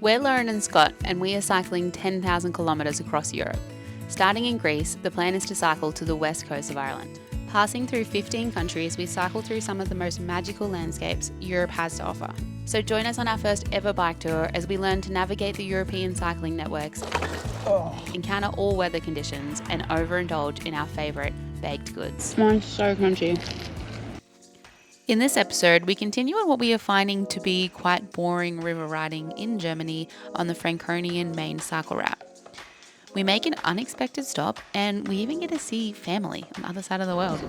We're Lauren and Scott, and we are cycling 10,000 kilometres across Europe. Starting in Greece, the plan is to cycle to the west coast of Ireland. Passing through 15 countries, we cycle through some of the most magical landscapes Europe has to offer. So join us on our first ever bike tour as we learn to navigate the European cycling networks, encounter all weather conditions, and overindulge in our favourite baked goods. Mine's so crunchy. In this episode, we continue on what we are finding to be quite boring river riding in Germany on the Franconian main cycle route. We make an unexpected stop, and we even get to see family on the other side of the world.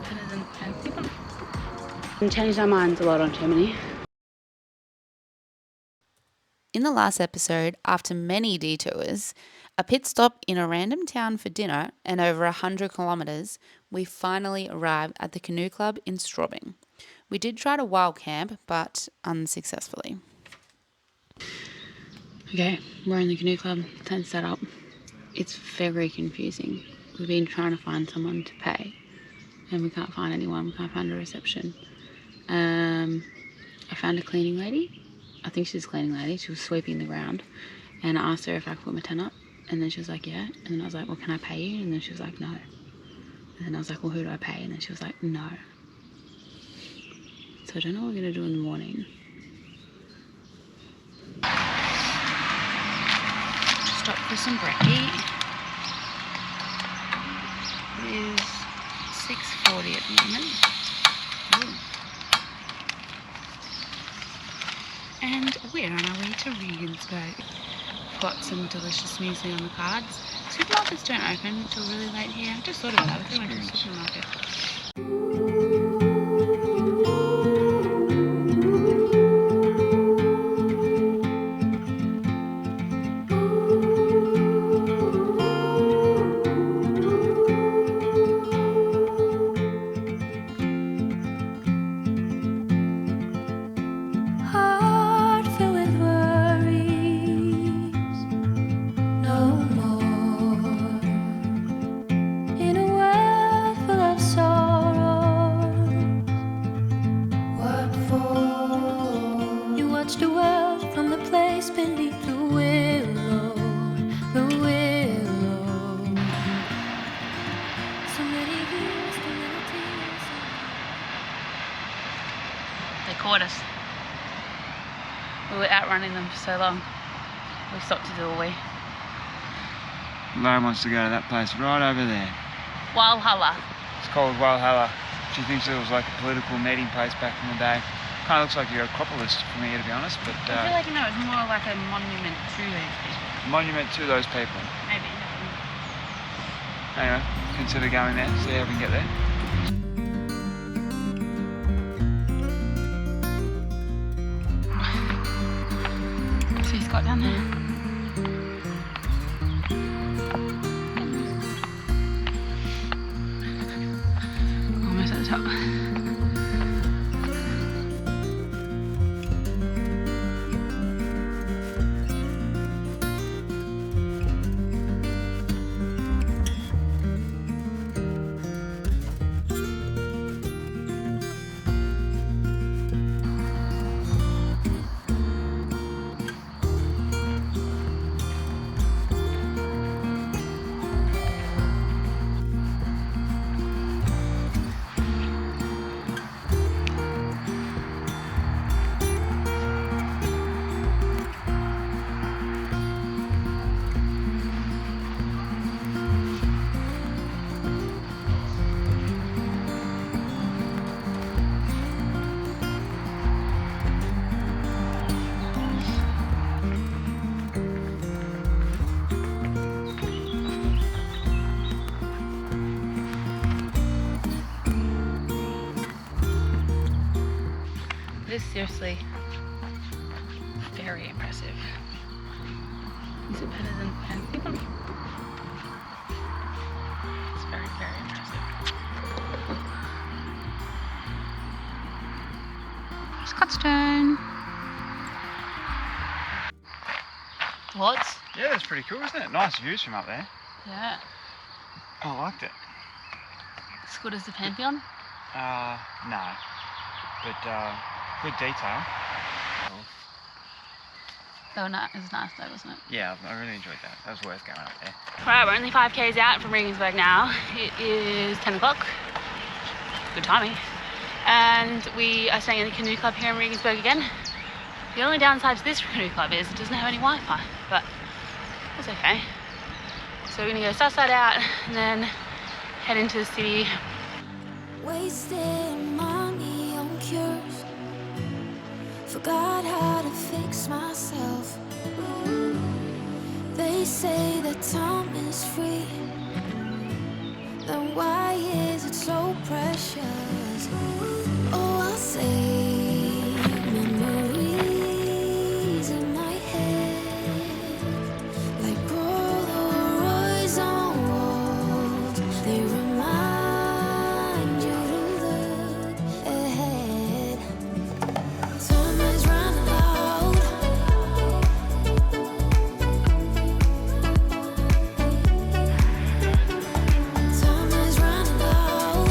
We changed our minds a lot on Germany. In the last episode, after many detours, a pit stop in a random town for dinner, and over 100 kilometres, we finally arrived at the canoe club in Straubing. We did try to wild camp, but unsuccessfully. Okay, we're in the canoe club, tent set up. It's very confusing. We've been trying to find someone to pay, and we can't find anyone. We can't find a reception. I found a cleaning lady. I think she's a cleaning lady. She was sweeping the ground, and I asked her if I could put my tent up, and then she was like, yeah. And then I was like, well, can I pay you? And then she was like, no. And then I was like, well, who do I pay? And then she was like, no. So I don't know what we're going to do in the morning. Stop for some brekkie. It is 6:40 at the moment. Ooh. And we're on our way to Regensburg. Got some delicious muesli on the cards. Supermarkets don't open until really late here. I just thought about that. I think I went to the supermarket. They caught us. We were outrunning them for so long. We stopped to do a wee. Lauren wants to go to that place right over there. Walhalla. It's called Walhalla. She thinks it was like a political meeting place back in the day. Kind of looks like your Acropolis for me, to be honest. But I feel like no, it's more like a monument to those people. Monument to those people. Maybe. Anyway, consider going there. See how we can get there. See Scott down there. Almost at the top. It is seriously very impressive. Is it better than Franconia? It's very, very impressive. Scott's turn. Thoughts? Yeah, that's pretty cool, isn't it? Nice views from up there. Yeah. I liked it. As good as the Pantheon? No. But good detail. It was nice though, wasn't it? Yeah, I really enjoyed that. That was worth going up there. Alright, we're only 5k's out from Regensburg now. It is 10 o'clock. Good timing. And we are staying in the canoe club here in Regensburg again. The only downside to this canoe club is it doesn't have any Wi-Fi, but that's okay. So we're gonna go suss that out and then head into the city. Wasted money on cures. Forgot how to fix myself. They say that time is free. Then why is it so precious? Oh, I'll say memories in my head, like Polaroids on walls. They remind you to look ahead. Time is running out. Time is running out.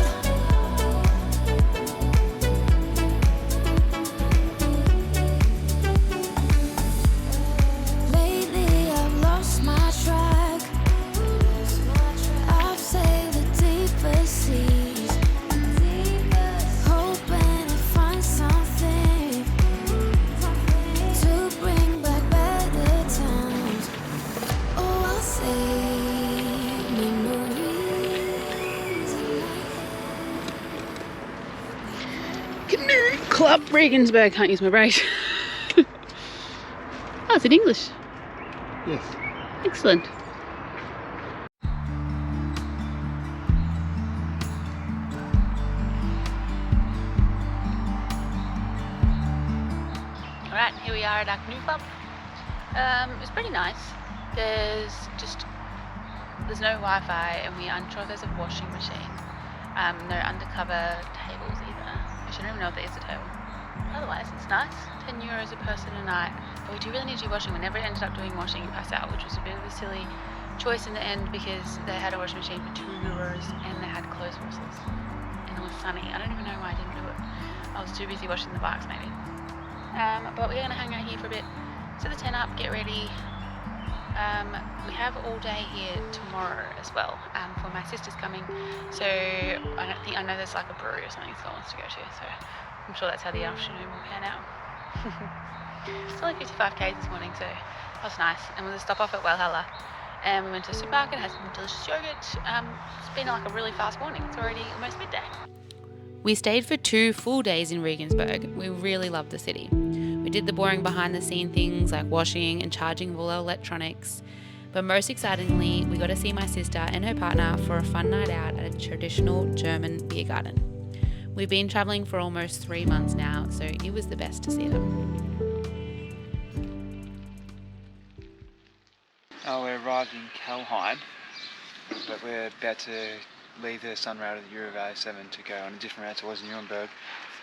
Lately I've lost my track. I've sailed the deeper seas, hoping to find something to bring back better times. Oh, I'll say memories in my Canoe Club Regensburg. Can't use my brace. Oh, it's in English. Yes. Excellent. Alright, here we are at our canoe club. It's pretty nice. There's no Wi-Fi and we aren't sure if there's a washing machine. No undercover tables either. I don't even know if there is a table. Otherwise, it's nice. €10 a person a night. But we do really need to do washing. We never ended up doing washing in pass out, which was a bit of a silly choice in the end because they had a washing machine for €2 and they had clothes washers. And it was sunny. I don't even know why I didn't do it. I was too busy washing the bikes maybe. But we're going to hang out here for a bit. Set the tent up, get ready. We have all day here tomorrow as well for my sister's coming. So I know there's like a brewery or something Scott wants to go to. So I'm sure that's how the afternoon will pan out. It's only 55k's this morning, so that was nice. And we'll stop off at Walhalla. And we went to the supermarket, had some delicious yogurt. It's been like a really fast morning. It's already almost midday. We stayed for 2 full days in Regensburg. We really loved the city. We did the boring behind the scene things like washing and charging of all our electronics. But most excitingly, we got to see my sister and her partner for a fun night out at a traditional German beer garden. We've been travelling for almost 3 months now, so it was the best to see them. Oh, we arrived in Kelheim, but we're about to leave the Sunrail of the Eurovelo 7 to go on a different route to was in Nuremberg,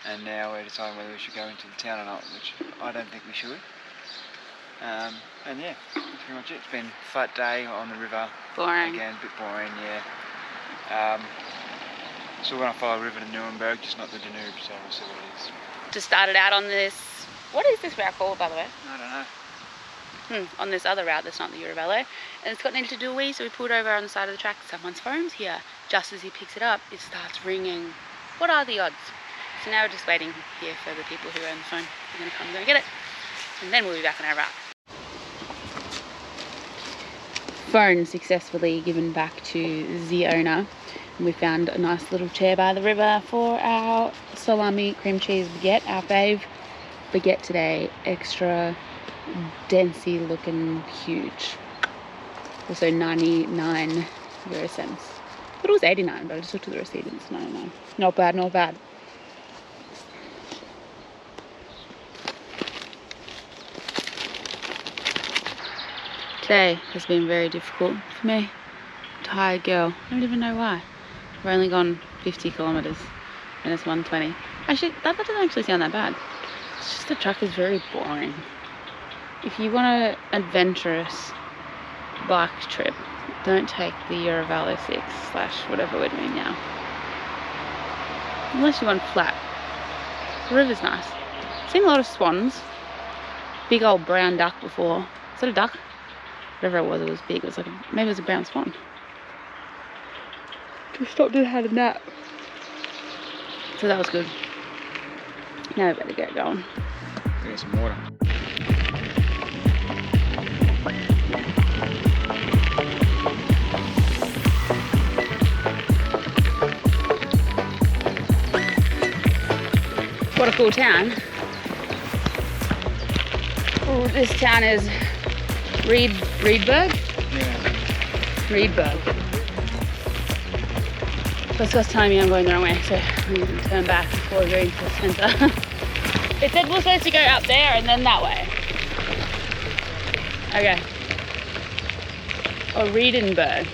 and now we're deciding whether we should go into the town or not, which I don't think we should. And yeah, that's pretty much it. It's been a flat day on the river. Boring. Again, a bit boring, yeah. So we're going to follow the river to Nuremberg, just not the Danube, so we'll see what it is. Just started out on this. What is this route called, by the way? I don't know. On this other route that's not the Eurovelo, and it's got needed to do a wee, so we pulled over on the side of the track. Someone's phone's here. Just as he picks it up, it starts ringing. What are the odds? So now we're just waiting here for the people who own the phone. They're going to come go get it, and then we'll be back on our route. Phone successfully given back to the owner, and we found a nice little chair by the river for our salami cream cheese baguette, our fave baguette today. Extra densey looking, huge. Also 99 euro cents. But it was 89, but I just looked at the receipt and it's 99. Not bad, not bad. Today has been very difficult for me. Tired girl. I don't even know why. We've only gone 50 kilometers and it's 120. Actually, that doesn't actually sound that bad. It's just the track is very boring. If you want an adventurous bike trip, don't take the Eurovelo 6 / whatever we're doing now. Unless you want flat. The river's nice. Seen a lot of swans. big old brown duck before. Is that a duck? Whatever it was big. It was like maybe it was a brown swan. We stopped and had a nap. So that was good. Now we better get going. Get some water. What a cool town. Oh, this town is Riedberg? Yeah. Riedberg. So it's telling me I'm going the wrong way, so I'm going to turn back before going to the centre. It said we're supposed to go up there and then that way. Okay. Or Riedenberg.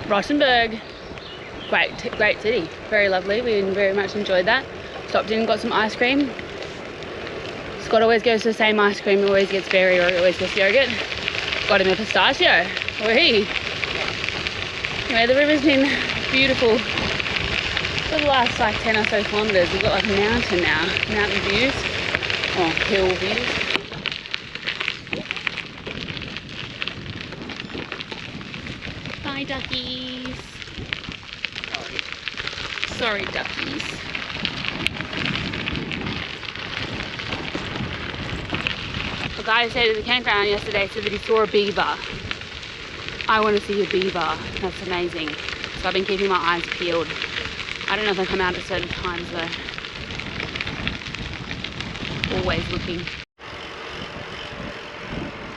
Rothenburg, great city, very lovely. We very much enjoyed that. Stopped in, got some ice cream. Scott always goes to the same ice cream, always gets berry or always gets yogurt. Got him a pistachio. Anyway, the river's been beautiful for the last like 10 or so kilometres. We've got like a mountain now, mountain views, or hill views. Bye duckies. Sorry duckies. A guy stayed at the campground yesterday said that he saw a beaver. I want to see a beaver. That's amazing. So I've been keeping my eyes peeled. I don't know if they come out at certain times though. Always looking.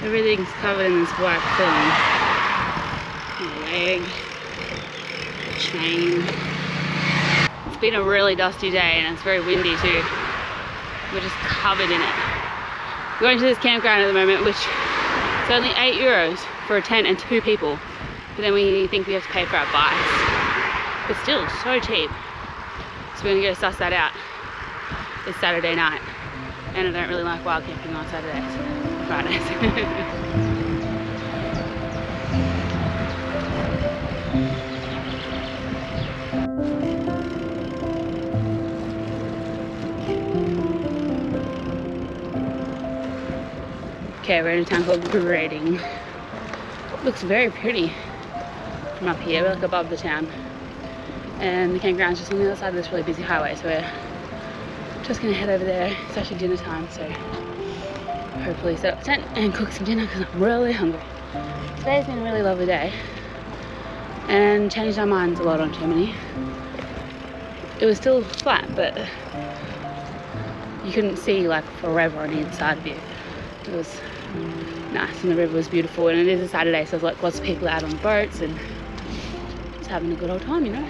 Everything's covered in this black film. Leg, chain. It's been a really dusty day and it's very windy too. We're just covered in it. We're going to this campground at the moment, which is only €8 for a tent and 2 people. But then we think we have to pay for our bikes. But still, so cheap. So we're gonna go suss that out this Saturday night. And I don't really like wild camping on Saturdays, Fridays. Okay, we're in a town called Grading. Looks very pretty from up here. We're like above the town. And the campground's just on the other side of this really busy highway, so we're just gonna head over there. It's actually dinner time, so hopefully set up a tent and cook some dinner because I'm really hungry. Today's been a really lovely day and changed our minds a lot on Germany. It was still flat, but you couldn't see like forever on either side of you. It was nice and the river was beautiful, and it is a Saturday, so there's like lots of people out on the boats and just having a good old time, you know.